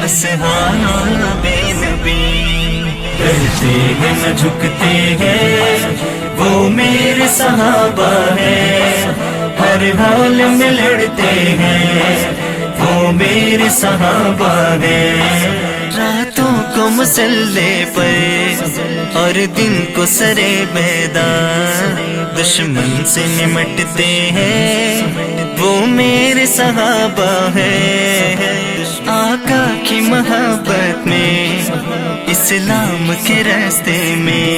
اصحاب نبی، ڈرتے ہیں نہ جھکتے ہیں وہ میرے صحابہ ہیں، ہر حال میں لڑتے ہیں وہ میرے صحابہ ہیں، راتوں کو مسلح پر اور دن کو سرے میدان، دشمن سے نمٹتے ہیں وہ میرے صحابہ ہیں، آقا کی محبت میں اسلام کے راستے میں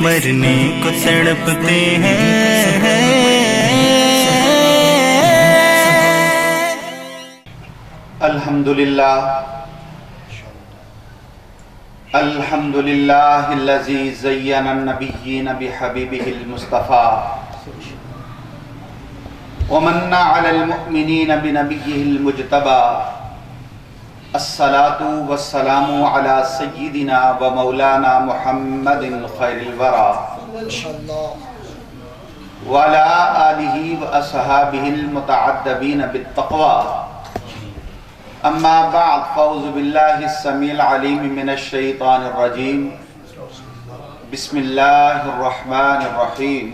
مرنے کو تڑپتے ہیں۔ الحمدللہ الذی زین النبیین بحبیبہ المصطفى ومن علی المؤمنین بنبیہ المجتبى، الصلاة والسلام علی سیدنا و مولانا محمد خیر الورى وعلی آلہ و اصحابہ المتعدبین بالتقوى، اما بعد فاعوذ باللہ السمیع العلیم من الشیطان الرجیم، بسم اللہ الرحمن الرحیم،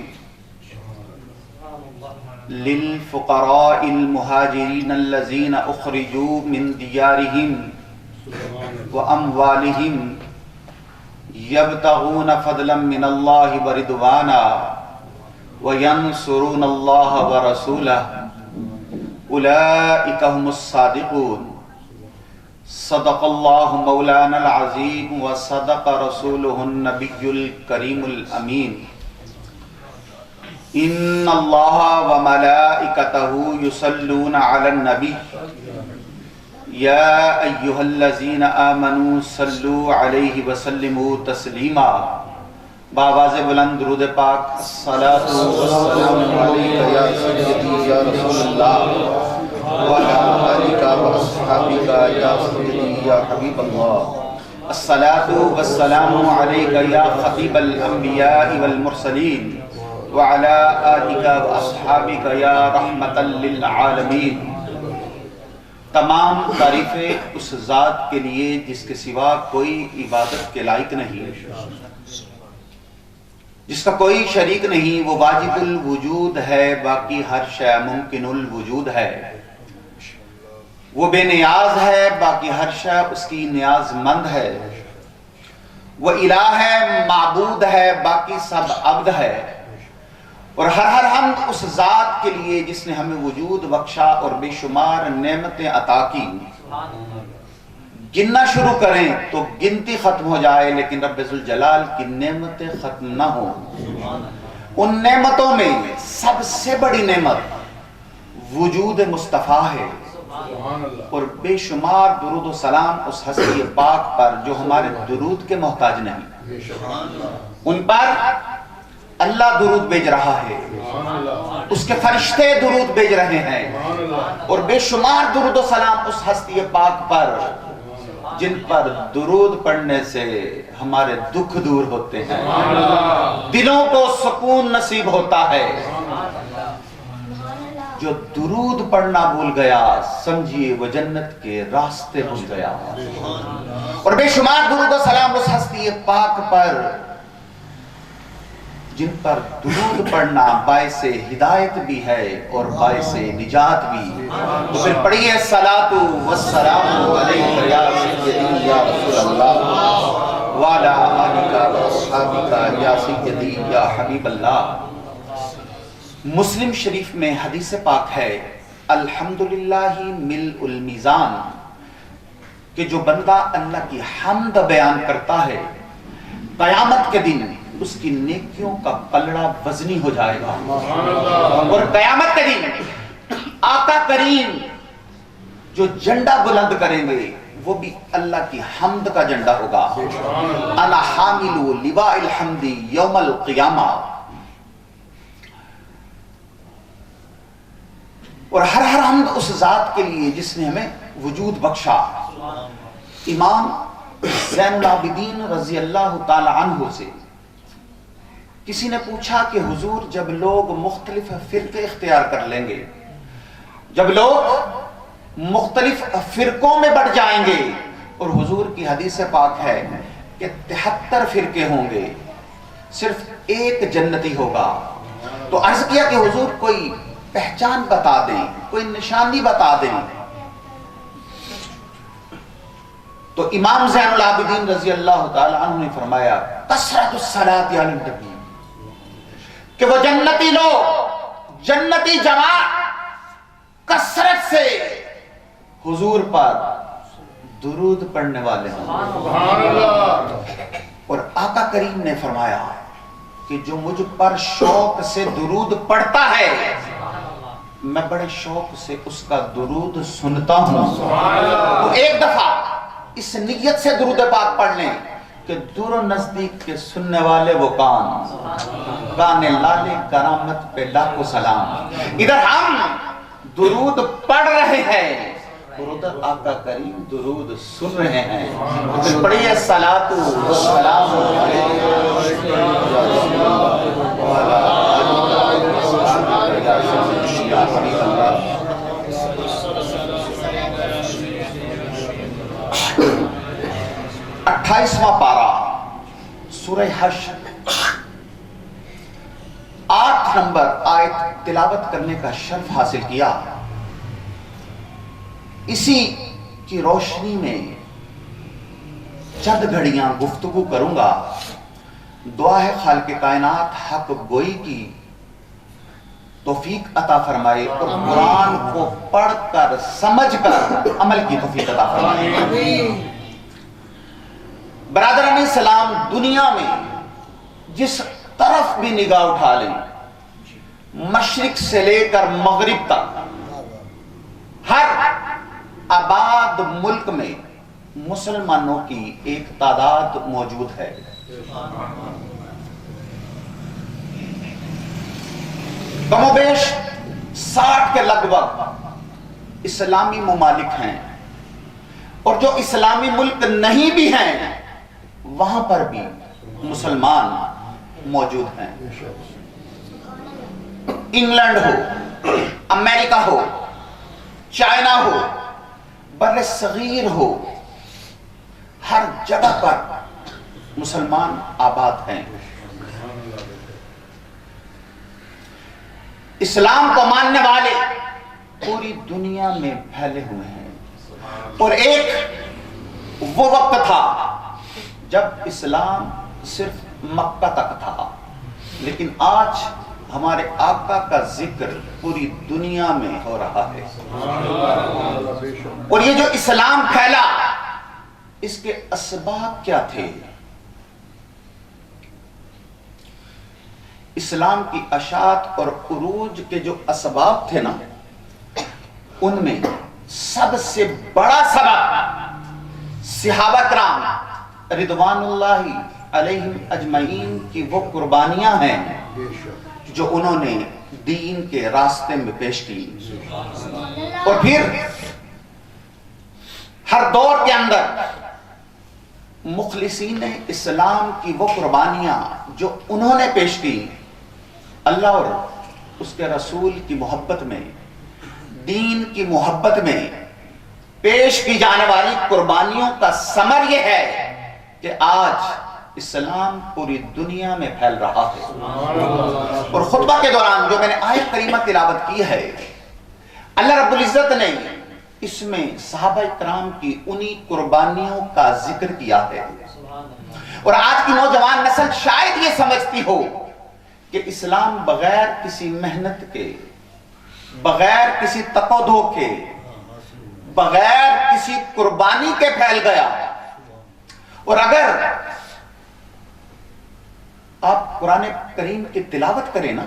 للفقراء المہاجرین الذین اخرجوا من دیارہم واموالہم یبتغون فضلا من اللہ ورضوانا وینصرون اللہ ورسولہ، اولئک هم الصادقون، صدق اللہ مولانا العظیم وصدق رسولہ النبی الکریم الامین، ان اللہ وملائکتہ یصلون علی النبی یا ایہا الذین آمنوا صلوا علیہ وسلموا تسلیما، بآواز بلند درود پاک، الصلاۃ والسلام علیک یا سیدی یا رسول اللہ وعلی آلک واصحابک یا سیدی یا حبیب اللہ، الصلاۃ والسلام علیک یا خطیب الانبیاء والمرسلین وعلی آلک واصحابک یا رحمتا للعالمین۔ تمام تعریفیں اس ذات کے لیے جس کے سوا کوئی عبادت کے لائق نہیں، جس کا کوئی شریک نہیں، وہ واجب الوجود ہے، باقی ہر شے ممکن الوجود ہے، وہ بے نیاز ہے، باقی ہر شے اس کی نیاز مند ہے، وہ الہ ہے، معبود ہے، باقی سب عبد ہے، اور ہر حمد اس ذات کے لیے جس نے ہمیں وجود بخشا اور بے شمار نعمتیں عطا کی۔ گننا شروع کریں تو گنتی ختم ہو جائے، لیکن رب ذوالجلال کی نعمتیں ختم نہ ہوں۔ ان نعمتوں میں سب سے بڑی نعمت وجود مصطفیٰ ہے، اور بے شمار درود و سلام اس ہستی پاک پر جو ہمارے درود کے محتاج نہیں، ان پر اللہ درود بھیج رہا ہے، اس کے فرشتے درود بھیج رہے ہیں، اور بے شمار درود و سلام اس ہستی پاک پر جن پر درود پڑھنے سے ہمارے دکھ دور ہوتے ہیں، دلوں کو سکون نصیب ہوتا ہے۔ جو درود پڑھنا بھول گیا سمجھیے وہ جنت کے راستے بھول گیا، اور بے شمار درود و سلام اس ہستی پاک پر جن پر درود پڑھنا باعث ہدایت بھی ہے اور باعث نجات بھی۔ تو پھر پڑھیے الصلاۃ والسلام علیک یا سیدی یا رسول اللہ وعلی آلک واصحابک یا سیدی یا حبیب اللہ۔ مسلم شریف میں حدیث پاک ہے، الحمدللہ ملء المیزان، کہ جو بندہ اللہ کی حمد بیان کرتا ہے قیامت کے دن اس کی نیکیوں کا پلڑا وزنی ہو جائے گا، اور قیامت کے دن آقا کریم جو جھنڈا بلند کریں گے وہ بھی اللہ کی حمد کا جھنڈا ہوگا، انا حامل لواء الحمد یوم القیامہ۔ اور ہر حمد اس ذات کے لیے جس نے ہمیں وجود بخشا۔ امام زین العابدین رضی اللہ تعالی عنہ سے کسی نے پوچھا کہ حضور جب لوگ مختلف فرقے اختیار کر لیں گے، جب لوگ مختلف فرقوں میں بٹ جائیں گے، اور حضور کی حدیث پاک ہے کہ 73 فرقے ہوں گے، صرف ایک جنتی ہوگا۔ تو عرض کیا کہ حضور کوئی پہچان بتا دیں، کوئی نشانی بتا دیں۔ تو امام زین العابدین رضی اللہ تعالی عنہ نے فرمایا کثرت الصلاۃ علی النبی، کہ وہ جنتی لوگ، جنتی جماعت کثرت سے حضور پر درود پڑھنے والے ہیں۔ اور آقا کریم نے فرمایا کہ جو مجھ پر شوق سے درود پڑھتا ہے، میں بڑے شوق سے اس کا درود سنتا ہوں۔ تو ایک دفعہ اس نیت سے درود پاک پڑھ لیں کہ دور و نزدیک کے سننے والے وہ کان لالے کرامت پہ لاکھوں سلام۔ ادھر ہم درود پڑھ رہے ہیں اور ادھر آقا کریم درود سن رہے ہیں۔ پھر پڑھیے الصلاۃ والسلام علیہ۔ 28واں پارہ سورہ حشر 8 نمبر آیت تلاوت کرنے کا شرف حاصل کیا۔ اسی کی روشنی میں چند گھڑیاں گفتگو کروں گا۔ دعا ہے خالق کائنات حق گوئی کی توفیق عطا فرمائے، اور قرآن کو پڑھ کر سمجھ کر عمل کی توفیق عطا فرمائے۔ برادران اسلام، دنیا میں جس طرف بھی نگاہ اٹھا لیں، مشرق سے لے کر مغرب تک ہر آباد ملک میں مسلمانوں کی ایک تعداد موجود ہے۔ کم و بیش 60 کے لگ بھگ اسلامی ممالک ہیں، اور جو اسلامی ملک نہیں بھی ہیں وہاں پر بھی مسلمان موجود ہیں۔ انگلینڈ ہو، امریکہ ہو، چائنا ہو، بر صغیر ہو، ہر جگہ پر مسلمان آباد ہیں۔ اسلام کو ماننے والے پوری دنیا میں پھیلے ہوئے ہیں، اور ایک وہ وقت تھا جب اسلام صرف مکہ تک تھا، لیکن آج ہمارے آقا کا ذکر پوری دنیا میں ہو رہا ہے۔ اور یہ جو اسلام پھیلا، اس کے اسباب کیا تھے؟ اسلام کی اشاعت اور عروج کے جو اسباب تھے نا، ان میں سب سے بڑا سبب صحابہ کرام رضوان اللہ علیہم اجمعین کی وہ قربانیاں ہیں جو انہوں نے دین کے راستے میں پیش کی۔ اور پھر ہر دور کے اندر مخلصین اسلام کی وہ قربانیاں جو انہوں نے پیش کی، اللہ اور اس کے رسول کی محبت میں، دین کی محبت میں پیش کی جانے والی قربانیوں کا ثمر یہ ہے کہ آج اسلام پوری دنیا میں پھیل رہا ہے۔ اور خطبہ کے دوران جو میں نے آیت کریمہ تلاوت کی ہے، اللہ رب العزت نے اس میں صحابہ کرام کی انہی قربانیوں کا ذکر کیا ہے۔ اور آج کی نوجوان نسل شاید یہ سمجھتی ہو کہ اسلام بغیر کسی محنت کے، بغیر کسی تقدو کے، بغیر کسی قربانی کے پھیل گیا۔ اور اگر آپ قرآن کریم کی تلاوت کریں نا،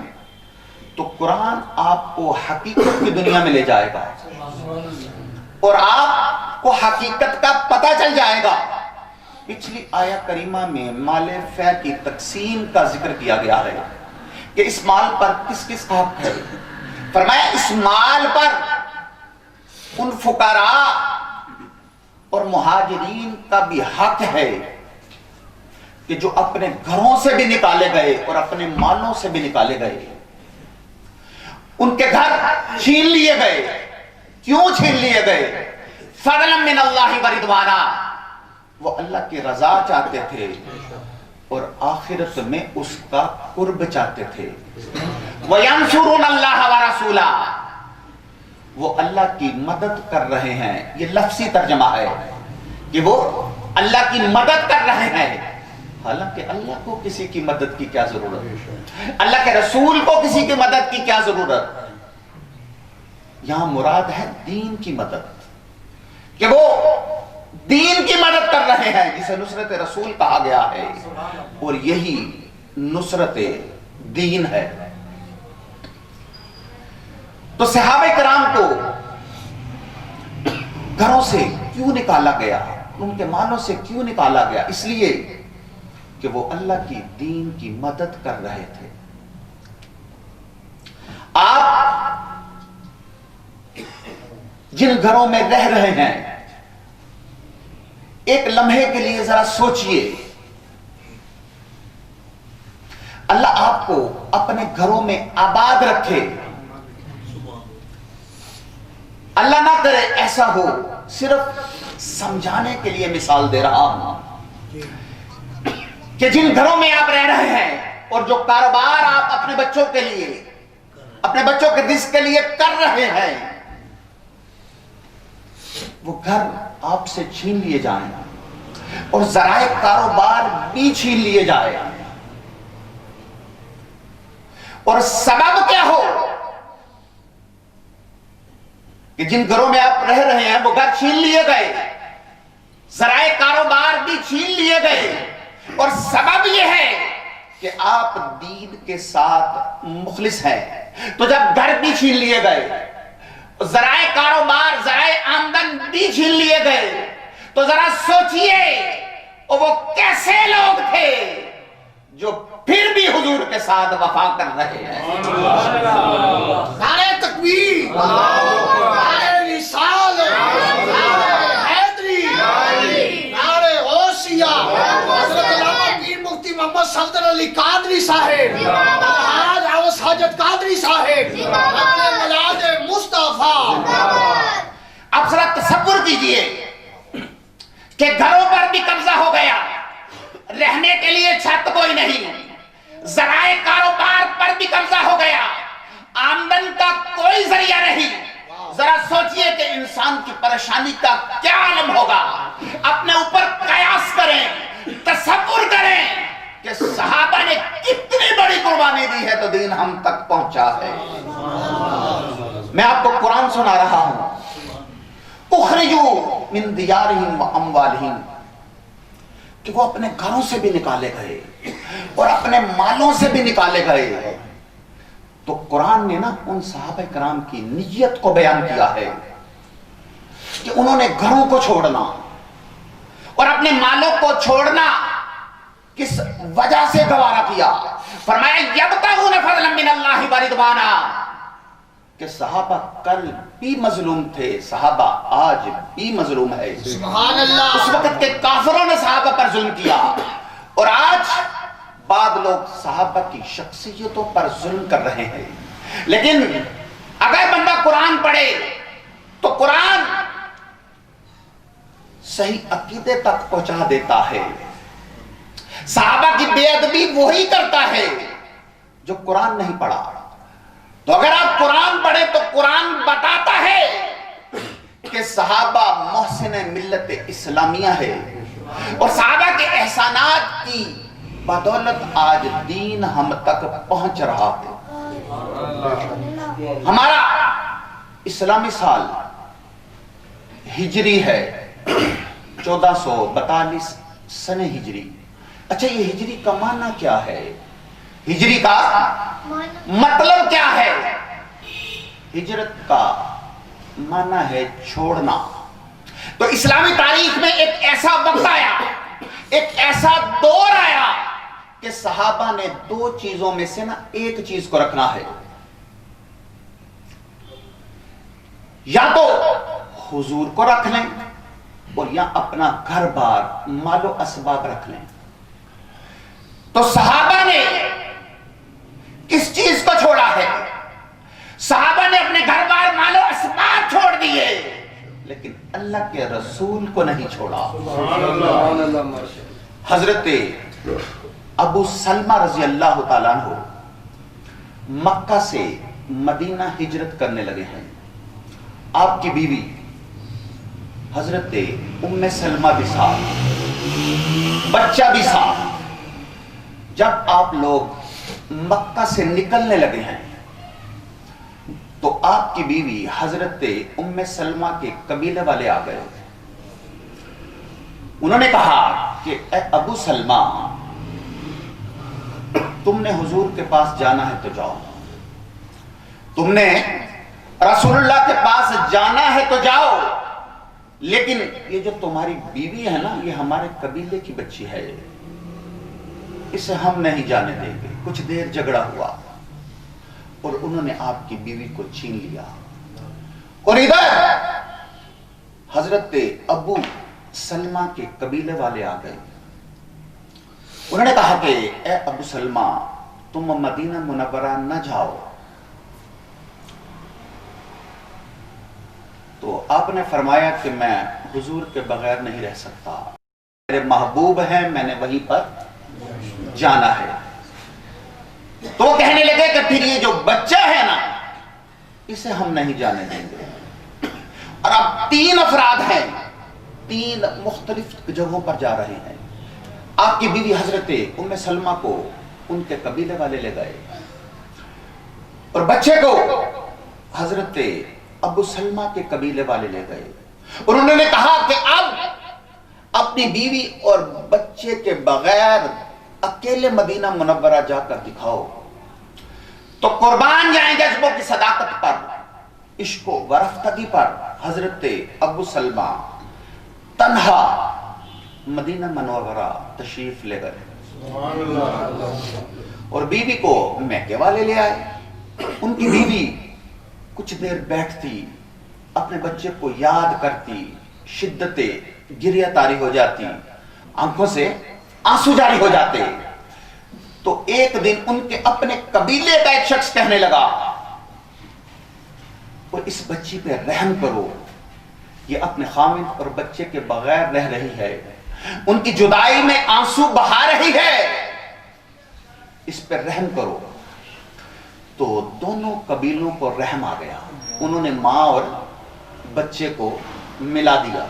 تو قرآن آپ کو حقیقت کی دنیا میں لے جائے گا، اور آپ کو حقیقت کا پتہ چل جائے گا۔ پچھلی آیہ کریمہ میں مال فے کی تقسیم کا ذکر کیا گیا ہے کہ اس مال پر کس کس کا حق ہے۔ فرمایا اس مال پر ان فقراء اور مہاجرین کا بھی حق ہے کہ جو اپنے گھروں سے بھی نکالے گئے اور اپنے مالوں سے بھی نکالے گئے، ان کے گھر چھین لیے گئے، کیوں چھین لیے گئے؟ فضلا من اللہ و رضوانا، وہ اللہ کی رضا چاہتے تھے اور آخرت میں اس کا قرب چاہتے تھے۔ وَيَنْصُرُونَ اللَّهَ وَرَسُولَهُ، وہ اللہ کی مدد کر رہے ہیں۔ یہ لفظی ترجمہ ہے کہ وہ اللہ کی مدد کر رہے ہیں، حالانکہ اللہ کو کسی کی مدد کی کیا ضرورت، اللہ کے رسول کو کسی کی مدد کی کیا ضرورت۔ یہاں مراد ہے دین کی مدد، کہ وہ دین کی مدد کر رہے ہیں جسے نصرت رسول کہا گیا ہے، اور یہی نصرت دین ہے۔ تو صحابہ کرام کو گھروں سے کیوں نکالا گیا، ان کے مالوں سے کیوں نکالا گیا؟ اس لیے کہ وہ اللہ کی دین کی مدد کر رہے تھے۔ آپ جن گھروں میں رہ رہے ہیں، ایک لمحے کے لیے ذرا سوچئے، اللہ آپ کو اپنے گھروں میں آباد رکھے۔ اللہ نہ کرے ایسا ہو، صرف سمجھانے کے لیے مثال دے رہا ہوں کہ جن گھروں میں آپ رہ رہے ہیں اور جو کاروبار آپ اپنے بچوں کے لیے، اپنے بچوں کے رزق کے لیے کر رہے ہیں، وہ گھر آپ سے چھین لیے جائیں اور ذرائع کاروبار بھی چھین لیے جائیں، اور سبب کیا ہو کہ جن گھروں میں آپ رہ رہے ہیں وہ گھر چھین لیے گئے، ذرائع کاروبار بھی چھین لیے گئے، اور سبب یہ ہے کہ آپ دین کے ساتھ مخلص ہیں۔ تو جب گھر بھی چھین لیے گئے، ذرائع کاروبار، ذرائع آمدن بھی چھین لیے گئے، تو ذرا سوچئے وہ کیسے لوگ تھے جو پھر بھی حضور کے ساتھ وفا کر رہے ہیں۔ نعرہ تکبیر، نعرہ رسالت، نعرہ حیدری، نعرہ غوثیہ، حضرت علامہ پیر مفتی محمد صفدر علی قادری صاحب، آج عوض حاجت قادری صاحب، اپنے ملاد مصطفیٰ۔ اب ذرا تصور کیجئے کہ گھروں پر بھی قبضہ ہو گیا، رہنے کے لیے چھت کوئی نہیں، ذرائع کاروبار پر بھی قبضہ ہو گیا، آمدن کا کوئی ذریعہ نہیں۔ ذرا سوچئے کہ انسان کی پریشانی کا کیا عالم ہوگا۔ اپنے اوپر قیاس کریں، تصور کریں کہ صحابہ نے کتنی بڑی قربانی دی ہے تو دین ہم تک پہنچا ہے۔ میں آپ کو قرآن سنا رہا ہوں، اخرجوا من دیارہم و اموالہم، کہ وہ اپنے گھروں سے بھی نکالے گئے اور اپنے مالوں سے بھی نکالے گئے۔ تو قرآن نے نا ان صحابہ کرام کی نیت کو بیان کیا ہے کہ انہوں نے گھروں کو چھوڑنا اور اپنے مالوں کو چھوڑنا کس وجہ سے گوارا کیا؟ فرمایا یبتغون فضلا من اللہ و رضوانا، کہ صحابہ کل بھی مظلوم تھے، صحابہ آج بھی مظلوم ہے۔ سبحان اللہ۔ اس وقت کے کافروں نے صحابہ پر ظلم کیا، اور آج بعض لوگ صحابہ کی شخصیتوں پر ظلم کر رہے ہیں۔ لیکن اگر بندہ قرآن پڑھے تو قرآن صحیح عقیدے تک پہنچا دیتا ہے۔ صحابہ کی بے ادبی وہی کرتا ہے جو قرآن نہیں پڑھا۔ تو اگر آپ قرآن پڑھیں تو قرآن بتاتا ہے کہ صحابہ محسن ملت اسلامیہ ہے، اور صحابہ کے احسانات کی بدولت آج دین ہم تک پہنچ رہا ہے۔ ہمارا اسلامی سال ہجری ہے 1442 سن ہجری۔ اچھا، یہ ہجری کا معنی کیا ہے؟ ہجری کا مطلب کیا ہے؟ ہجرت کا معنی ہے چھوڑنا۔ تو اسلامی تاریخ میں ایک ایسا وقت آیا، ایک ایسا دور آیا کہ صحابہ نے دو چیزوں میں سے نا ایک چیز کو رکھنا ہے، یا تو حضور کو رکھ لیں اور یا اپنا گھر بار مال و اسباب رکھ لیں۔ تو صحابہ نے کس چیز کو چھوڑا ہے؟ صحابہ نے اپنے گھر بار مال و اسباب چھوڑ دیے اللہ کے رسول کو نہیں چھوڑا۔ حضرت ابو سلمہ رضی اللہ تعالیٰ عنہ مکہ سے مدینہ ہجرت کرنے لگے ہیں۔ آپ کی بیوی حضرت ام سلمہ بھی ساتھ، بچہ بھی ساتھ۔ جب آپ لوگ مکہ سے نکلنے لگے ہیں تو آپ کی بیوی حضرت ام سلمہ کے قبیلے والے آ گئے۔ انہوں نے کہا کہ اے ابو سلمہ، تم نے حضور کے پاس جانا ہے تو جاؤ، تم نے رسول اللہ کے پاس جانا ہے تو جاؤ، لیکن یہ جو تمہاری بیوی ہے نا، یہ ہمارے قبیلے کی بچی ہے، اسے ہم نہیں جانے دیں گے۔ کچھ دیر جھگڑا ہوا اور انہوں نے آپ کی بیوی کو چھین لیا، اور ادھر حضرت ابو سلمہ کے قبیلے والے آ گئے۔ انہوں نے کہا کہ اے ابو سلمہ، تم مدینہ منورہ نہ جاؤ۔ تو آپ نے فرمایا کہ میں حضور کے بغیر نہیں رہ سکتا، میرے محبوب ہیں، میں نے وہیں پر جانا ہے۔ تو وہ کہنے لگے کہ پھر یہ جو بچہ ہے نا، اسے ہم نہیں جانے دیں گے۔ اور اب 3 افراد ہیں، 3 مختلف جگہوں پر جا رہے ہیں۔ آپ کی بیوی حضرت ام سلمہ کو ان کے قبیلے والے لے گئے، اور بچے کو حضرت ابو سلمہ کے قبیلے والے لے گئے، اور انہوں نے کہا کہ اب اپنی بیوی اور بچے کے بغیر اکیلے مدینہ منورہ جا کر دکھاؤ تو قربان جائیں جذبوں کی صداقت پر، عشق و ورفتگی پر۔ حضرت ابو سلمہ تنہا مدینہ منورہ تشریف لے گئے اور بیوی کو میکے والے لے آئے۔ ان کی بیوی کچھ دیر بیٹھتی، اپنے بچے کو یاد کرتی، شدت گریہ طاری ہو جاتی، آنکھوں سے آنسو جاری ہو جاتے۔ تو ایک دن ان کے اپنے قبیلے کا ایک شخص کہنے لگا، اور اس بچی پہ رحم کرو، یہ اپنے خامد اور بچے کے بغیر رہ رہی ہے، ان کی جدائی میں آنسو بہا رہی ہے، اس پہ رحم کرو۔ تو دونوں قبیلوں کو رحم آ گیا، انہوں نے ماں اور بچے کو ملا دیا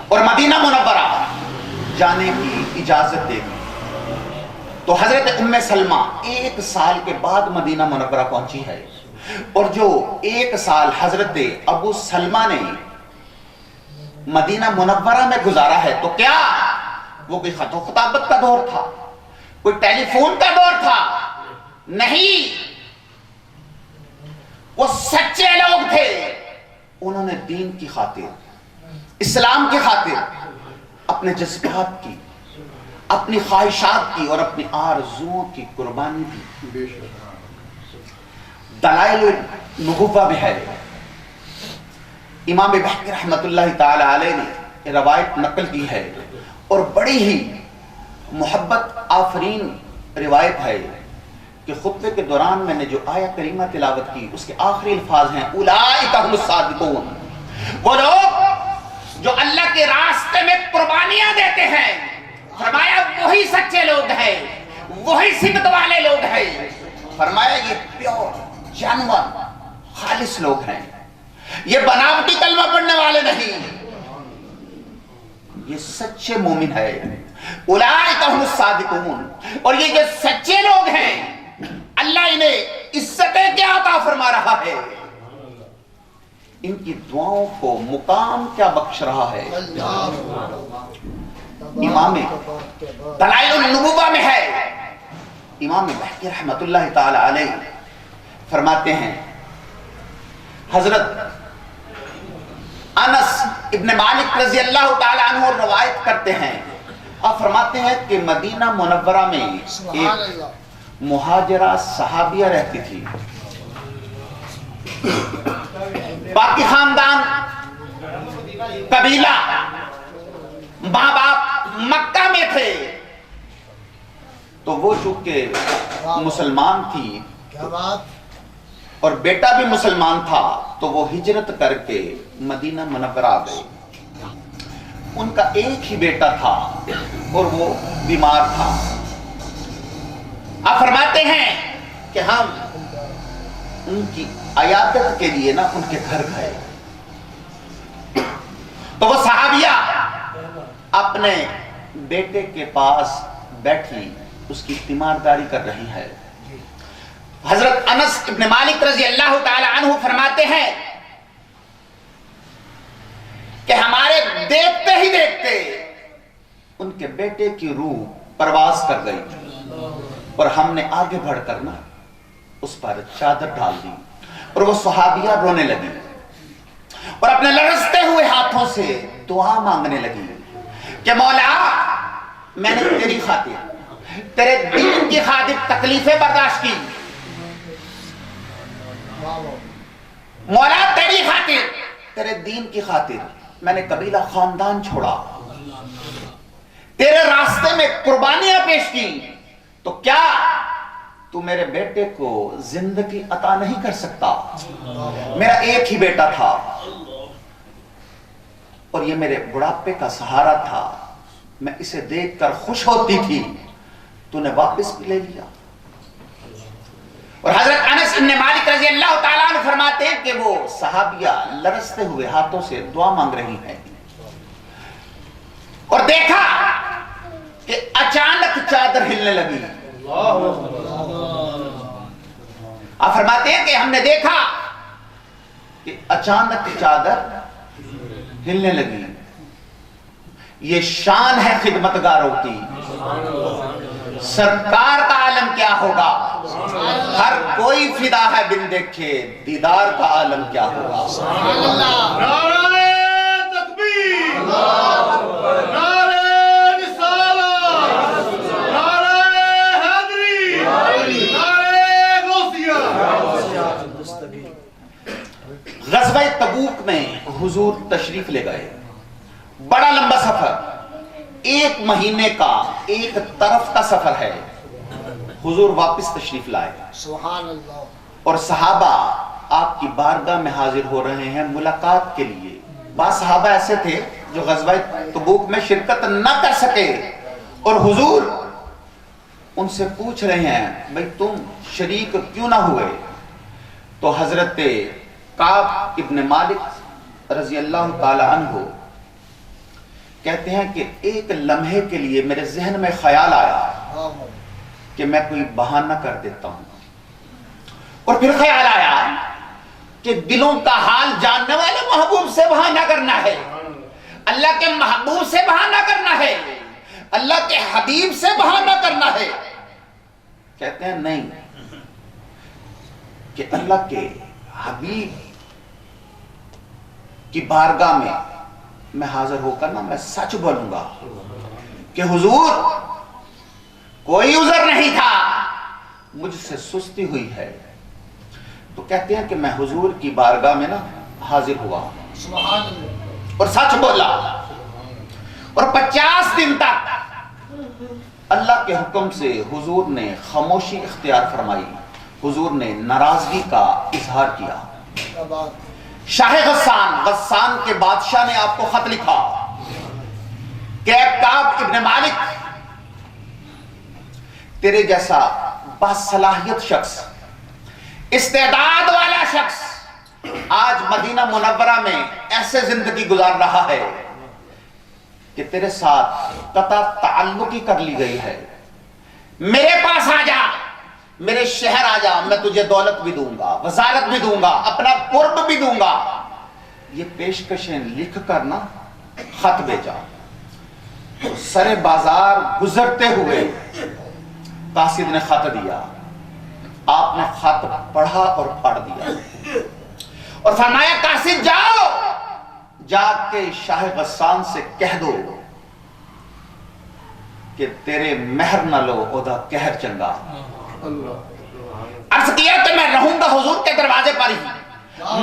اور مدینہ منورہ جانے کی اجازت دے دی۔ تو حضرت ام سلمہ 1 سال کے بعد مدینہ منورہ پہنچی ہے، اور جو 1 سال حضرت ابو سلمہ نے مدینہ منورہ میں گزارا ہے، تو کیا وہ کوئی خط و خطابت کا دور تھا، کوئی ٹیلی فون کا دور تھا؟ نہیں، وہ سچے لوگ تھے۔ انہوں نے دین کی خاطر، اسلام کی خاطر اپنے جذبات کی، اپنی خواہشات کی اور اپنی آرزوؤں کی قربانی دی۔ دلائل النبوہ میں ہے، امام بحقی رحمت اللہ تعالی علیہ نے روایت نقل کی ہے، اور بڑی ہی محبت آفرین روایت ہے کہ خطبے کے دوران میں نے جو آیہ کریمہ تلاوت کی، اس کے آخری الفاظ ہیں اولئک هم الصادقون، وہ لوگ جو اللہ کے راستے میں قربانیاں دیتے ہیں، فرمایا وہی سچے لوگ ہیں، وہی صدق والے لوگ ہیں۔ فرمایا یہ پیور جانور خالص لوگ ہیں، یہ بناوٹی کلمہ پڑھنے والے نہیں، یہ سچے مومن ہے۔ اولئک هم الصادقون، اور یہ جو سچے لوگ ہیں اللہ انہیں عزتیں کیا عطا فرما رہا ہے، ان کی دعاؤں کو مقام کیا بخش رہا ہے۔ امام دلائل النبوہ میں ہے، امام بحقی رحمت اللہ تعالی علیہ فرماتے ہیں، حضرت انس ابن مالک رضی اللہ تعالی عنہ روایت کرتے ہیں، آپ فرماتے ہیں کہ مدینہ منورہ میں ایک مہاجرہ صحابیہ رہتی تھی، باقی خاندان قبیلہ ماں باپ مکہ میں تھے، تو وہ چونکہ مسلمان تھی اور بیٹا بھی مسلمان تھا، تو وہ ہجرت کر کے مدینہ منورہ آ گئے. ان کا ایک ہی بیٹا تھا اور وہ بیمار تھا. آپ فرماتے ہیں کہ ہم ان کی عیادت کے لیے نا ان کے گھر گئے تو وہ صحابیہ اپنے بیٹے کے پاس بیٹھی اس کی تیمارداری کر رہی ہے. حضرت انس ابن مالک رضی اللہ تعالی عنہ فرماتے ہیں کہ ہمارے دیکھتے ہی دیکھتے ان کے بیٹے کی روح پرواز کر گئی اور ہم نے آگے بڑھ کر نا اس پر چادر ڈال دی اور وہ صحابیہ رونے لگی اور اپنے لرزتے ہوئے ہاتھوں سے دعا مانگنے لگی کہ مولا میں نے تیری خاطر تیرے دین کی خاطر تکلیفیں برداشت کی، مولا تیری خاطر تیرے دین کی خاطر میں نے قبیلہ خاندان چھوڑا، تیرے راستے میں قربانیاں پیش کی، تو کیا تو میرے بیٹے کو زندگی عطا نہیں کر سکتا؟ میرا ایک ہی بیٹا تھا اور یہ میرے بڑھاپے کا سہارا تھا، میں اسے دیکھ کر خوش ہوتی تھی، تو نے واپس بھی لے لیا. اور حضرت انس بن مالک رضی اللہ تعالیٰ عنہ فرماتے ہیں کہ وہ صحابیہ لرزتے ہوئے ہاتھوں سے دعا مانگ رہی ہیں اور دیکھا کہ اچانک چادر ہلنے لگی. آپ فرماتے ہیں کہ ہم نے دیکھا کہ اچانک چادر ہلنے لگی. یہ شان ہے خدمتگاروں کی. سرکار کا عالم کیا ہوگا؟ ہر کوئی فدا ہے بن دیکھے، دیدار کا عالم کیا ہوگا؟ نعرہ تکبیر، نعرہ رسالت، نعرہ حیدری، نعرہ غوثیہ. غزوہ تبوک میں حضور تشریف لے گئے. بڑا لمبا سفر، 1 مہینے کا ایک طرف کا سفر ہے. حضور واپس تشریف لائے سبحان اللہ. اور صحابہ آپ کی بارگاہ میں حاضر ہو رہے ہیں ملاقات کے لیے. بعض صحابہ ایسے تھے جو غزوہ تبوک میں شرکت نہ کر سکے اور حضور ان سے پوچھ رہے ہیں بھئی تم شریک کیوں نہ ہوئے؟ تو حضرت کعب ابن مالک رضی اللہ تعالی عنہ کہتے ہیں کہ ایک لمحے کے لیے میرے ذہن میں خیال آیا کہ میں کوئی بہانہ کر دیتا ہوں، اور پھر خیال آیا کہ دلوں کا حال جاننے والے محبوب سے بہانہ کرنا ہے، اللہ کے محبوب سے بہانہ کرنا ہے، اللہ کے حبیب سے بہانہ کرنا ہے. کہتے ہیں نہیں، کہ اللہ کے حبیب کی بارگاہ میں حاضر ہو کر نا میں سچ بولوں گا کہ حضور کوئی عذر نہیں تھا، مجھ سے سستی ہوئی ہے. تو کہتے ہیں کہ میں حضور کی بارگاہ میں نا حاضر ہوا سبحان اللہ. اور سچ بولا، اور 50 دن تک اللہ کے حکم سے حضور نے خاموشی اختیار فرمائی. حضور نے ناراضگی کا اظہار کیا. کیا بات. شاہ غسان کے بادشاہ نے آپ کو خط لکھا کہ اے کعب ابن مالک، تیرے جیسا باصلاحیت شخص، استعداد والا شخص آج مدینہ منورہ میں ایسے زندگی گزار رہا ہے کہ تیرے ساتھ قطع تعلقی کر لی گئی ہے. میرے پاس آ جا، میرے شہر آ جا، میں تجھے دولت بھی دوں گا، وزارت بھی دوں گا، اپنا قرب بھی دوں گا. یہ پیشکشیں لکھ کر نا خط بھیجا. سر بازار گزرتے ہوئے قاصد نے خط دیا. آپ نے خط پڑھا اور پڑھ دیا اور فرمایا قاصد جاؤ، جا کے شاہ غسان سے کہہ دو کہ تیرے مہر نہ لو اودا کہر چنگا. عرض کیا کہ میں رہوں گا حضور کے دروازے پر ہی،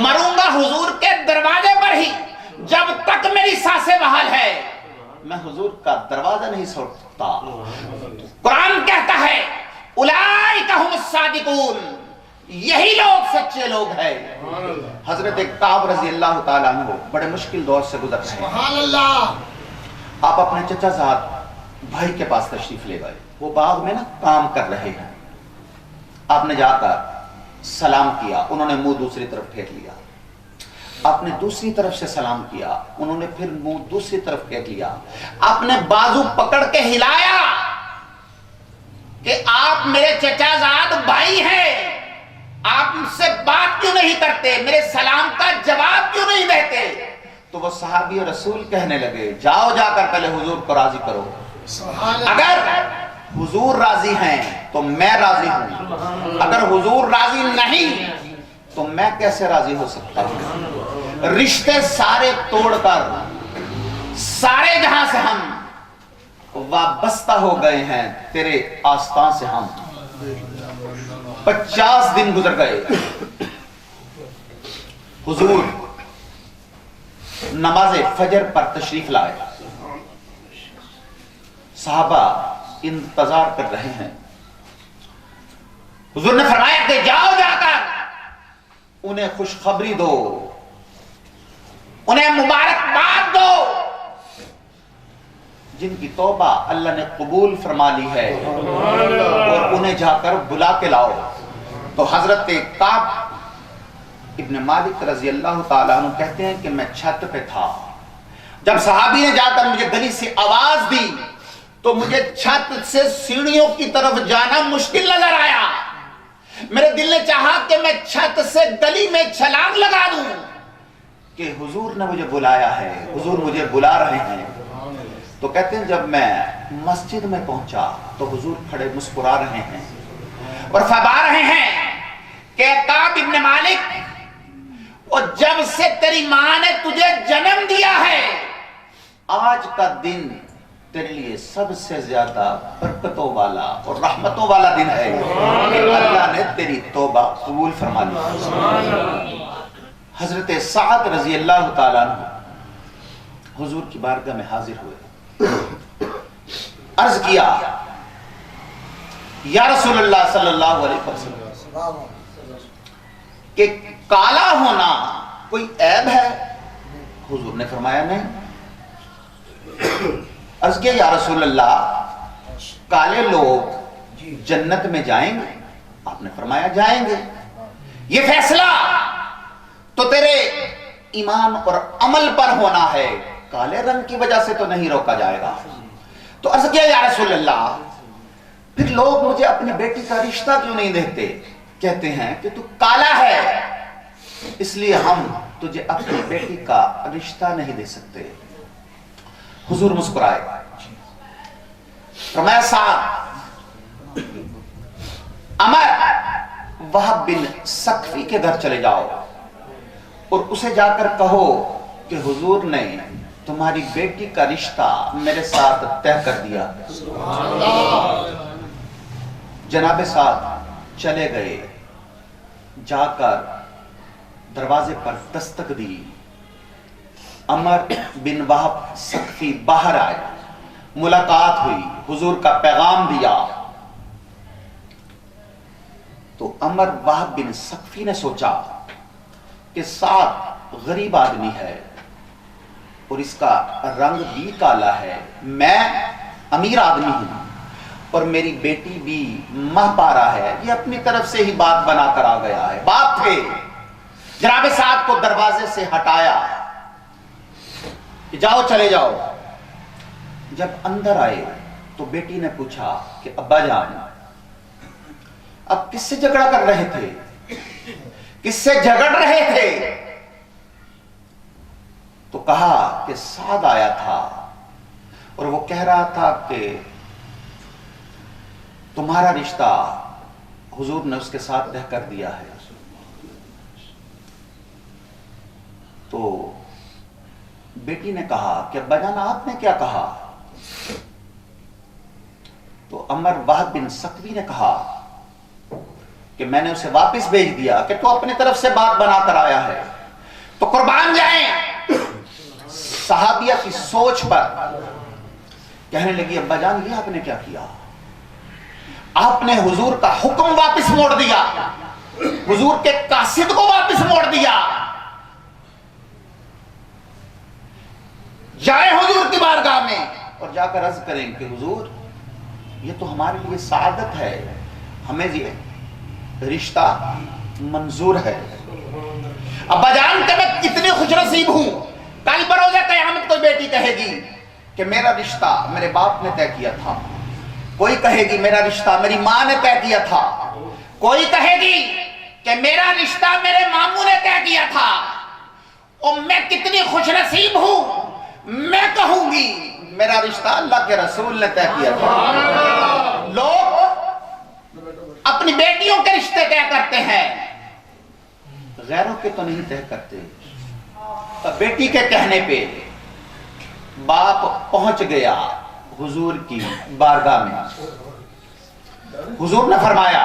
مروں گا حضور کے دروازے پر ہی، جب تک میری سانسیں بحال ہے میں حضور کا دروازہ نہیں چھوڑ سکتا. قرآن کہتا ہے اولئک ھم الصادقون، یہی لوگ سچے لوگ ہیں۔ حضرت کعب رضی اللہ تعالیٰ عنہ بڑے مشکل دور سے گزر رہے ہیں۔ سبحان اللہ۔ آپ اپنے چچا زاد بھائی کے پاس تشریف لے گئے، وہ باغ میں نا کام کر رہے ہیں۔ آپ نے جا کر سلام کیا، انہوں نے منہ دوسری طرف پھیر لیا۔ آپ نے دوسری طرف سے سلام کیا، انہوں نے پھر منہ دوسری طرف پھیر لیا۔ آپ نے بازو پکڑ کے ہلایا کہ آپ میرے چچا زاد بھائی ہیں، آپ مجھ سے بات کیوں نہیں کرتے، میرے سلام کا جواب کیوں نہیں دیتے؟ تو وہ صحابی رسول کہنے لگے جاؤ جا کر پہلے حضور کو راضی کرو، اگر حضور راضی ہیں تو میں راضی ہوں، اگر حضور راضی نہیں تو میں کیسے راضی ہو سکتا ہوں؟ رشتے سارے توڑ کر سارے جہاں سے ہم وابستہ ہو گئے ہیں، تیرے آستان سے ہم 50 دن گزر گئے۔ حضور نماز فجر پر تشریف لائے، صحابہ انتظار کر رہے ہیں۔ حضور نے فرمایا کہ جاؤ جا کر انہیں خوشخبری دو، انہیں مبارکباد دو، جن کی توبہ اللہ نے قبول فرما لی ہے، اور انہیں جا کر بلا کے لاؤ۔ تو حضرت کعب ابن مالک رضی اللہ تعالیٰ عنہ کہتے ہیں کہ میں چھت پہ تھا، جب صحابی نے جا کر مجھے گلی سے آواز دی تو مجھے چھت سے سیڑھیوں کی طرف جانا مشکل نظر آیا۔ میرے دل نے چاہا کہ میں چھت سے گلی میں چھلانگ لگا دوں کہ حضور نے مجھے بلایا ہے، حضور مجھے بلا رہے ہیں۔ تو کہتے ہیں جب میں مسجد میں پہنچا تو حضور کھڑے مسکرا رہے ہیں اور فرما رہے ہیں کہ کعب ابن مالک، اور جب سے تیری ماں نے تجھے جنم دیا ہے آج کا دن تیرے لیے سب سے زیادہ برکتوں والا اور رحمتوں والا دن ہے کہ اللہ نے تیری توبہ قبول فرما لی۔ حضرت سعد رضی اللہ تعالیٰ عنہ حضور کی بارگاہ میں حاضر ہوئے، عرض کیا یا رسول اللہ صلی اللہ علیہ وسلم کہ کالا ہونا کوئی عیب ہے؟ حضور نے فرمایا نہیں۔ عرض کیا یا رسول اللہ کالے لوگ جنت میں جائیں گے؟ آپ نے فرمایا جائیں گے۔ یہ فیصلہ تو تیرے ایمان اور عمل پر ہونا ہے، کالے رنگ کی وجہ سے تو نہیں روکا جائے گا۔ تو عرض کیا یا رسول اللہ پھر لوگ مجھے اپنی بیٹی کا رشتہ کیوں نہیں دیتے؟ کہتے ہیں کہ تو کالا ہے اس لیے ہم تجھے اپنی بیٹی کا رشتہ نہیں دے سکتے۔ حضور مسکرائے، فرمایا سعد عمر وہب بن سقفی کے گھر چلے جاؤ اور اسے جا کر کہو کہ حضور نے تمہاری بیٹی کا رشتہ میرے ساتھ طے کر دیا۔ جناب سعد چلے گئے، جا کر دروازے پر دستک دی، عمر بن وہب سقفی باہر آئے، ملاقات ہوئی، حضور کا پیغام دیا۔ تو عمر وہب بن سقفی نے سوچا کہ سعد غریب آدمی ہے اور اس کا رنگ بھی کالا ہے، میں امیر آدمی ہوں اور میری بیٹی بھی ماہ پارا ہے، یہ اپنی طرف سے ہی بات بنا کر آ گیا ہے۔ باپ تھے، جناب سعد کو دروازے سے ہٹایا کہ جاؤ چلے جاؤ۔ جب اندر آئے تو بیٹی نے پوچھا کہ ابا جان اب کس سے جھگڑا کر رہے تھے، کس سے جھگڑ رہے تھے؟ تو کہا کہ سعد آیا تھا اور وہ کہہ رہا تھا کہ تمہارا رشتہ حضور نے اس کے ساتھ طے کر دیا ہے۔ تو بیٹی نے کہا کہ ابا جان آپ نے کیا کہا؟ تو عمر وہب بن سقفی نے کہا کہ میں نے اسے واپس بھیج دیا کہ تو اپنی طرف سے بات بنا کر آیا ہے۔ تو قربان جائیں صحابیہ کی سوچ پر، کہنے لگی ابا جان یہ آپ نے کیا کیا؟ آپ نے حضور کا حکم واپس موڑ دیا، حضور کے قاصد کو واپس موڑ دیا. جائے حضور کی بارگاہ میں اور جا کر عرض کریں کہ حضور یہ تو ہمارے لیے سعادت ہے, ہمیں یہ رشتہ منظور ہے. ابا جان کہ میں کتنی خوش نصیب ہوں, کل بروز قیامت کوئی بیٹی کہے گی کہ میرا رشتہ میرے باپ نے طے کیا تھا, کوئی کہے گی میرا رشتہ میری ماں نے طے کیا تھا, کوئی کہے گی کہ میرا رشتہ میرے ماموں نے طے کیا تھا. اور میں کتنی خوش نصیب ہوں, میں کہوں گی میرا رشتہ اللہ کے رسول نے طے کیا تھا. لوگ اپنی بیٹیوں کے رشتے طے کرتے ہیں, غیروں کے تو نہیں طے کرتے. بیٹی کے کہنے پہ باپ پہنچ گیا حضور کی بارگاہ میں. حضور نے فرمایا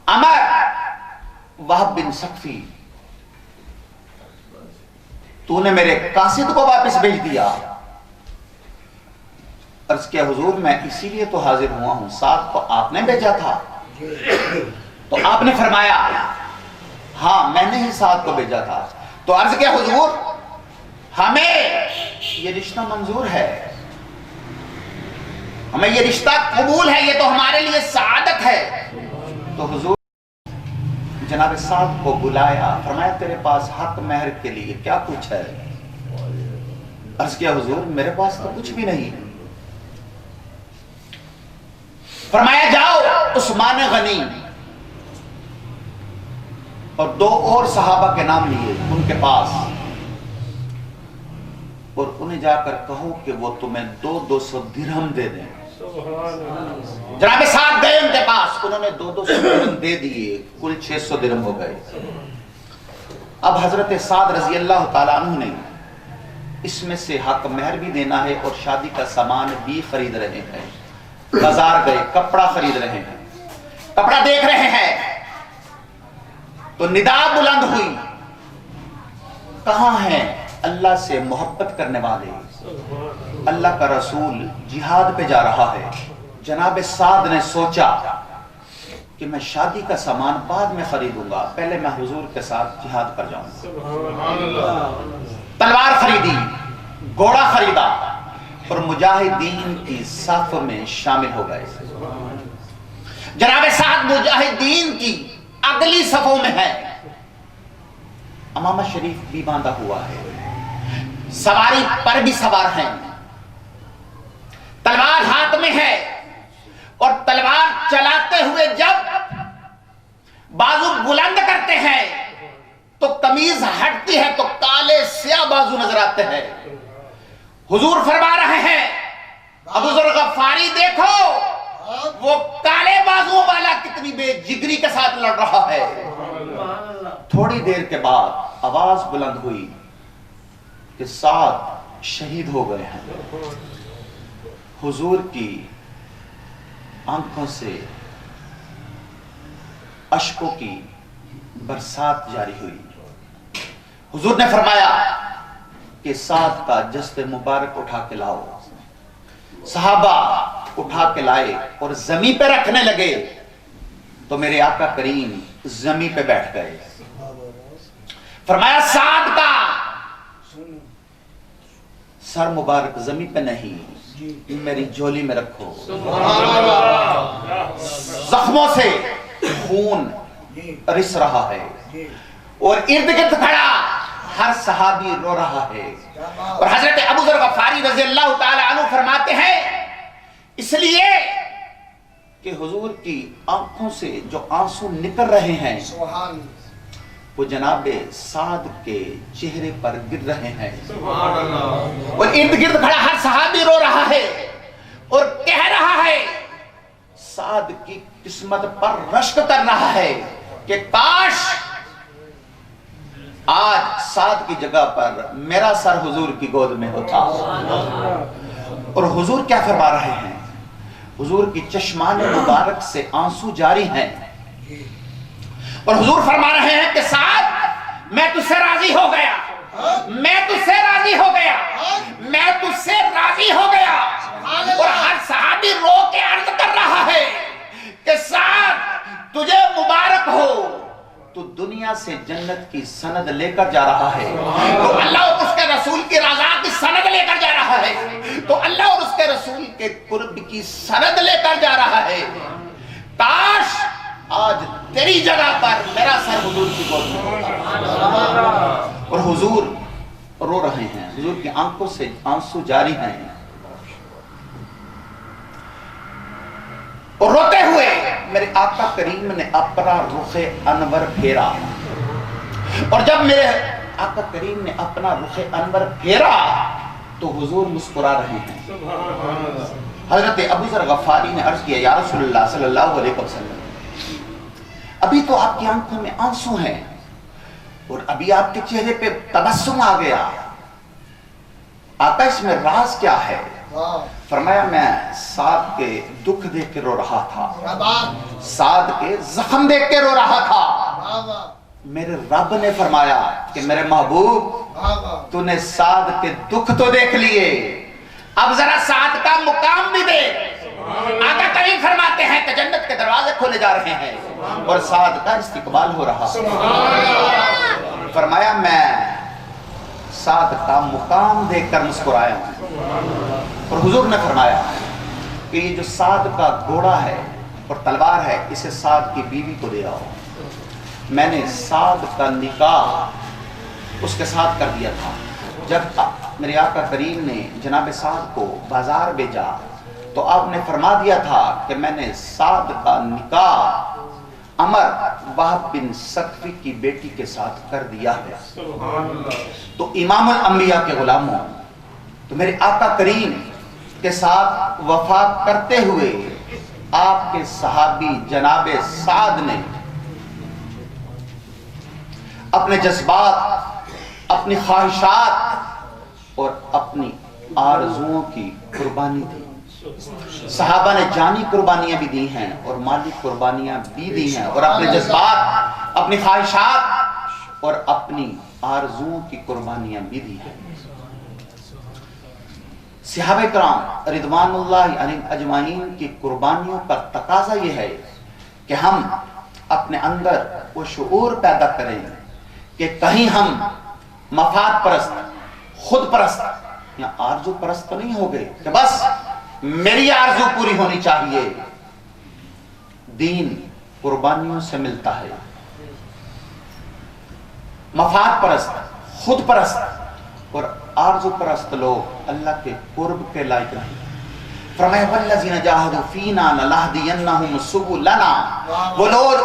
عمر وہب بن ثقفی تو نے میرے قاصد کو واپس بھیج دیا. عرض کیا حضور میں اسی لیے تو حاضر ہوا ہوں, ساتھ کو آپ نے بھیجا تھا. تو آپ نے فرمایا ہاں میں نے ہی ساتھ کو بھیجا تھا. تو عرض کیا حضور ہمیں یہ رشتہ منظور ہے, ہمیں یہ رشتہ قبول ہے, یہ تو ہمارے لیے سعادت ہے. تو حضور جناب سعد کو بلایا, فرمایا تیرے پاس حق مہر کے لیے کیا کچھ ہے؟ عرض کیا حضور میرے پاس تو کچھ بھی نہیں. فرمایا جاؤ عثمان غنی اور 2 اور صحابہ کے نام لیے ان کے پاس, اور انہیں جا کر کہو کہ وہ تمہیں 200 درہم دے دیں. جناب سعد گئے ان کے پاس, انہوں نے 200 درہم دے دیے, کل 600 درہم ہو گئے. اب حضرت سعد رضی اللہ تعالیٰ عنہ نے اس میں سے حق مہر بھی دینا ہے اور شادی کا سامان بھی خرید رہے ہیں. بازار گئے, کپڑا خرید رہے ہیں, کپڑا دیکھ رہے ہیں. تو ندا بلند ہوئی, کہاں ہیں اللہ سے محبت کرنے والے؟ اللہ کا رسول جہاد پہ جا رہا ہے. جناب سعد نے سوچا کہ میں شادی کا سامان بعد میں خریدوں گا, پہلے میں حضور کے ساتھ جہاد پر جاؤں. تلوار خریدی, گھوڑا خریدا اور مجاہدین کی صف میں شامل ہو گئے. جناب سعد مجاہدین کی اگلی صفوں میں ہے, امامہ شریف بھی باندھا ہوا ہے, سواری پر بھی سوار ہیں, تلوار ہاتھ میں ہے, اور تلوار چلاتے ہوئے جب بازو بلند کرتے ہیں تو قمیض ہٹتی ہے تو کالے سیاہ بازو نظر آتے ہیں. حضور فرما رہے ہیں ابو ذر غفاری دیکھو وہ کالے بازو والا کتنی بے جگری کے ساتھ لڑ رہا ہے. تھوڑی دیر کے بعد آواز بلند ہوئی کہ سعد شہید ہو گئے ہیں. حضور کی آنکھوں سے اشکوں کی برسات جاری ہوئی. حضور نے فرمایا کہ سعد کا جسد مبارک اٹھا کے لاؤ. صحابہ اٹھا کے لائے اور زمین پہ رکھنے لگے تو میرے آقا کریم زمین پہ بیٹھ گئے. فرمایا سعد کا سر مبارک زمین پہ نہیں, میری جھولی میں رکھو. زخموں سے خون رس رہا ہے اور ارد گرد کھڑا ہر صحابی رو رہا ہے. اور حضرت ابو ذر غفاری رضی اللہ تعالی عنہ فرماتے ہیں اس لیے کہ حضور کی آنکھوں سے جو آنسو نکل رہے ہیں وہ جناب سعد کے چہرے پر گر رہے ہیں, اور ارد گرد کھڑا ہر صحابی رو رہا ہے اور کہہ رہا ہے, سعد کی قسمت پر رشک کر رہا ہے کہ کاش آج سعد کی جگہ پر میرا سر حضور کی گود میں ہوتا. اور حضور کیا فرما رہے ہیں؟ حضور کی چشمان مبارک سے آنسو جاری ہیں اور حضور فرما رہے ہیں کہ سعد میں تجھ سے راضی ہو گیا, میں تجھ سے راضی ہو گیا, میں تجھ سے راضی ہو گیا. اور ہر صحابی رو کے عرض کر رہا ہے کہ سعد کی سند لے کر جا رہا ہے، تو اللہ اور اس کے رسول کی رضا کی سند لے کر جا رہا ہے، تو اللہ اور اس کے رسول کے قرب کی سند لے کر جا رہا ہے۔ کاش آج تیری جگہ پر میرا سر حضور کی گود میں ہوتا، اور حضور رو رہے ہیں، حضور کی آنکھوں سے آنسو جاری ہیں، اور روتے ہوئے میرے آقا کریم نے اپنا رخ انور پھیرا، اور جب میرے آقا کریم نے اپنا رخ انور پھیرا تو حضور مسکرا رہے ہیں۔ حضرت ابو ذر غفاری نے عرض کیا، یا رسول اللہ صلی اللہ علیہ وسلم، ابھی تو آپ کی آنکھوں میں آنسو ہیں اور ابھی آپ کے چہرے پہ تبسم آ گیا، آقا اس میں راز کیا ہے؟ فرمایا میں سعد کے دکھ دیکھ کے رو رہا تھا، سعد کے زخم دیکھ کے رو رہا تھا۔ میرے رب نے فرمایا کہ میرے محبوب تو نے سعد کے دکھ تو دیکھ لیے، اب ذرا سعد کا مقام بھی دے۔ آقا کریم فرماتے ہیں کہ جنت کے دروازے کھولے جا رہے ہیں اور سعد کا استقبال ہو رہا۔ فرمایا میں سعد کا مقام دیکھ کر مسکرایا ہوں، اور حضور نے فرمایا کہ یہ جو سعد کا گھوڑا ہے اور تلوار ہے اسے سعد کی بیوی کو دے آؤ۔ میں نے سعد کا نکاح اس کے ساتھ کر دیا تھا۔ جب میرے آقا کریم نے جناب سعد کو بازار بھیجا تو آپ نے فرما دیا تھا کہ میں نے سعد کا نکاح عمر وہب بن ثقفی کی بیٹی کے ساتھ کر دیا ہے۔ تو امام الانبیاء کے غلاموں، تو میرے آقا کریم کے ساتھ وفا کرتے ہوئے آپ کے صحابی جناب سعد نے اپنے جذبات، اپنی خواہشات اور اپنی آرزوؤں کی قربانی دی۔ صحابہ نے جانی قربانیاں بھی دی ہیں اور مالی قربانیاں بھی دی ہیں، اور اپنے جذبات، اپنی خواہشات اور اپنی آرزوؤں کی قربانیاں بھی دی ہیں۔ صحابہ کرام رضوان اللہ علیہم اجمعین کی قربانیوں کا تقاضا یہ ہے کہ ہم اپنے اندر وہ شعور پیدا کریں کہ کہیں ہم مفاد پرست، خود پرست یا آرزو پرست تو نہیں ہو گئے کہ بس میری آرزو پوری ہونی چاہیے۔ دین قربانیوں سے ملتا ہے۔ مفاد پرست، خود پرست اور آرزو پرست لوگ اللہ کے قرب کے لائق نہیں۔ فرمایا والذین جاہدوا فینا لنہدینہم سبلنا، وہ لوگ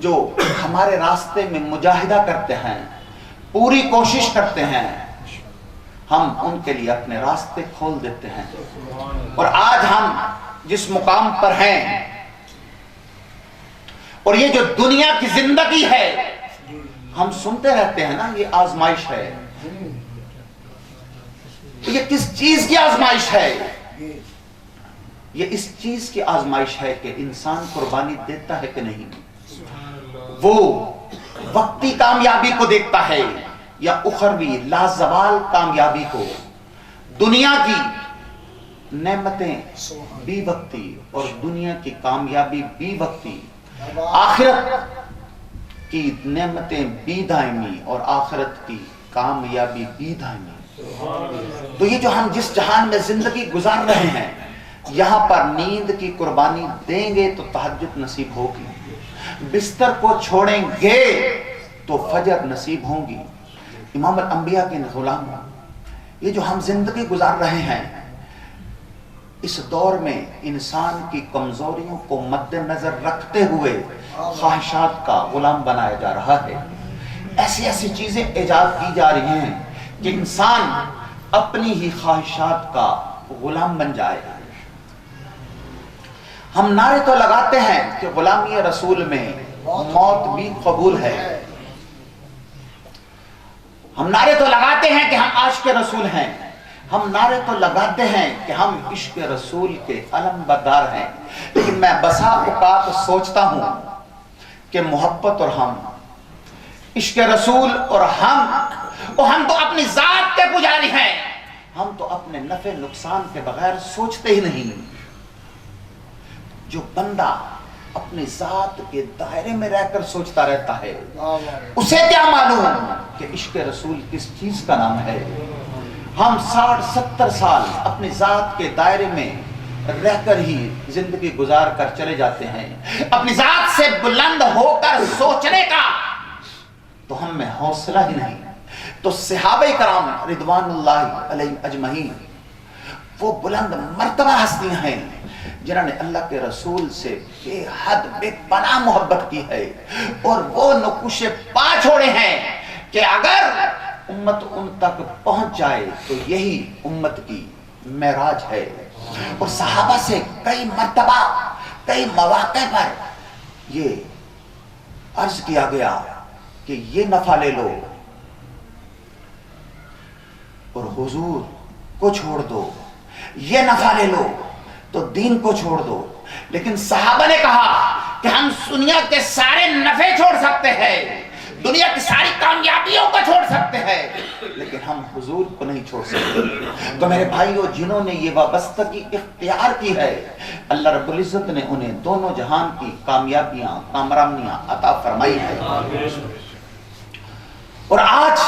جو ہمارے راستے میں مجاہدہ کرتے ہیں، پوری کوشش کرتے ہیں، ہم ان کے لیے اپنے راستے کھول دیتے ہیں۔ اور آج ہم جس مقام پر ہیں اور یہ جو دنیا کی زندگی ہے، ہم سنتے رہتے ہیں نا یہ آزمائش ہے، تو یہ کس چیز کی آزمائش ہے؟ یہ اس چیز کی آزمائش ہے کہ انسان قربانی دیتا ہے کہ نہیں، وہ وقتی کامیابی کو دیکھتا ہے یا اخروی لازوال کامیابی کو۔ دنیا کی نعمتیں بھی وقتی اور دنیا کی کامیابی بھی وقتی، آخرت کی نعمتیں بھی دائمی اور آخرت کی کامیابی بھی دائمی۔ تو یہ جو ہم جس جہان میں زندگی گزار رہے ہیں، یہاں پر نیند کی قربانی دیں گے تو تہجد نصیب ہوگی، بستر کو چھوڑیں گے تو فجر نصیب ہوگی۔ امام الانبیاء کے غلاموں، یہ جو ہم زندگی گزار رہے ہیں، اس دور میں انسان کی کمزوریوں کو مد نظر رکھتے ہوئے خواہشات کا غلام بنایا جا رہا ہے۔ ایسی ایسی چیزیں ایجاد کی جا رہی ہیں کہ انسان اپنی ہی خواہشات کا غلام بن جائے۔ ہم نعرے تو لگاتے ہیں کہ غلامی رسول میں موت بھی قبول ہے، ہم نعرے تو لگاتے ہیں کہ ہم عاشق رسول ہیں، ہم نعرے تو لگاتے ہیں کہ ہم عشق رسول کے علم بردار ہیں، لیکن میں بسا اوقات سوچتا ہوں کہ محبت اور ہم، عشق رسول اور ہم تو اپنی ذات کے پجاری ہیں، ہم تو اپنے نفع نقصان کے بغیر سوچتے ہی نہیں۔ جو بندہ اپنی ذات کے دائرے میں رہ کر سوچتا رہتا ہے، اسے کیا معلوم کہ عشق رسول کس چیز کا نام ہے۔ ہم 60-70 سال اپنی ذات کے دائرے میں رہ کر ہی زندگی گزار کر چلے جاتے ہیں، اپنی ذات سے بلند ہو کر سوچنے کا تو ہم میں حوصلہ ہی نہیں۔ تو صحابہ کرام رضوان اللہ علیہم اجمعین وہ بلند مرتبہ ہستیاں ہیں جنہوں نے اللہ کے رسول سے بے حد بے پناہ محبت کی ہے، اور وہ نقوش پا چھوڑے ہیں کہ اگر امت ان تک پہنچ جائے تو یہی امت کی معراج ہے۔ اور صحابہ سے کئی مرتبہ کئی مواقع پر یہ عرض کیا گیا کہ یہ نفع لے لو اور حضور کو چھوڑ دو، یہ نفع لے لو تو دین کو چھوڑ دو۔ لیکن صحابہ نے کہا کہ ہم دنیا کے سارے نفع چھوڑ سکتے ہیں، دنیا کی ساری کامیابیوں کو چھوڑ سکتے ہیں، لیکن ہم حضور کو نہیں چھوڑ سکتے۔ تو میرے بھائیوں، جنہوں نے یہ وابستگی اختیار کی ہے، اللہ رب العزت نے انہیں دونوں جہان کی کامیابیاں کامرانیاں عطا فرمائی ہے۔ اور آج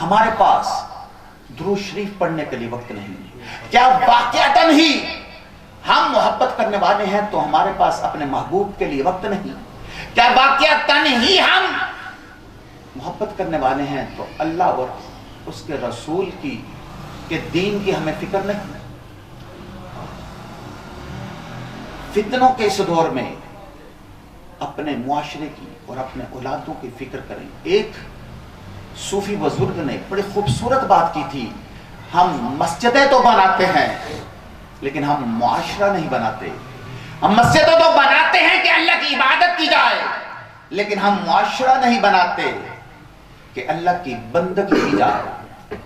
ہمارے پاس درود شریف پڑھنے کے لیے وقت نہیں۔ کیا واقعتاً ہی ہم محبت کرنے والے ہیں تو ہمارے پاس اپنے محبوب کے لیے وقت نہیں؟ کیا واقعتاً ہی ہم محبت کرنے والے ہیں تو اللہ اور اس کے رسول کے دین کی ہمیں فکر نہیں؟ فتنوں کے اس دور میں اپنے معاشرے کی اور اپنے اولادوں کی فکر کریں۔ ایک صوفی بزرگ نے بڑی خوبصورت بات کی تھی، ہم مسجدیں تو بناتے ہیں لیکن ہم معاشرہ نہیں بناتے۔ ہم مسجدیں تو بناتے ہیں کہ اللہ کی عبادت کی جائے، لیکن ہم معاشرہ نہیں بناتے کہ اللہ کی بندگی کی جائے۔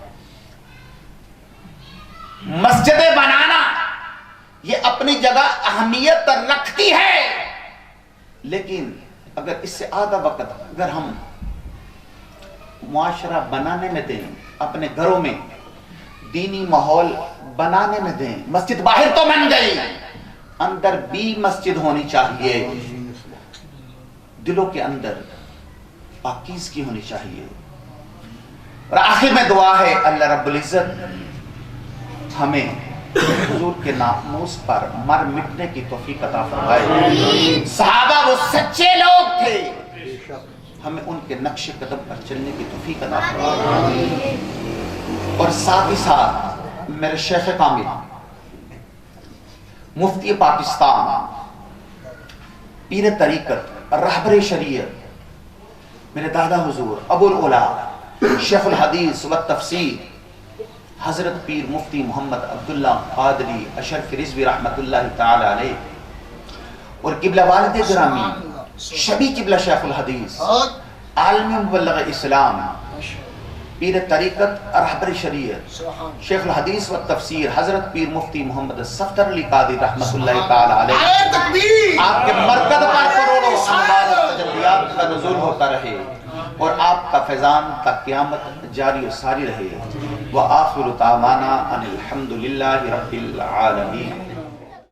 مسجدیں بنانا یہ اپنی جگہ اہمیت رکھتی ہے، لیکن اگر اس سے آدھا وقت اگر ہم معاشرہ بنانے میں دیں، اپنے گھروں میں دینی ماحول بنانے میں دیں، مسجد باہر تو بن گئی، اندر بھی مسجد ہونی چاہیے، دلوں کے اندر پاکیزگی ہونی چاہیے۔ اور آخر میں دعا ہے اللہ رب العزت ہمیں حضور کے ناموس پر مر مٹنے کی توفیق عطا فرمائے۔ صحابہ وہ سچے لوگ تھے، ہمیں ان کے نقش قدم پر چلنے کی توفیق عطا فرمائے۔ اور ساتھ ہی ساتھ میرے شیخ کامل مفتی پاکستان، پیر طریقت، رہبر شریعت، میرے دادا حضور ابو العلا شیخ الحدیث و تفسیر حضرت پیر مفتی محمد عبداللہ قادری اشرف رضوی رحمت اللہ تعالی علیہ، اور قبلہ والد گرامی شبی قبلہ شیخ الحدیث عالمی مبلغ اسلام، پیر طریقت، رہبر شریعت، شیخ الحدیث و تفسیر حضرت پیر مفتی محمد صفدر علی قادری رحمت اللہ تعالی علیہ، آپ کے مرکز پر کروڑوں انوار و تجلیات کا نزول ہوتا رہے اور آپ کا فیضان تا قیامت جاری و ساری رہے۔ وآخر دعوانا ان الحمدللہ رب العالمین۔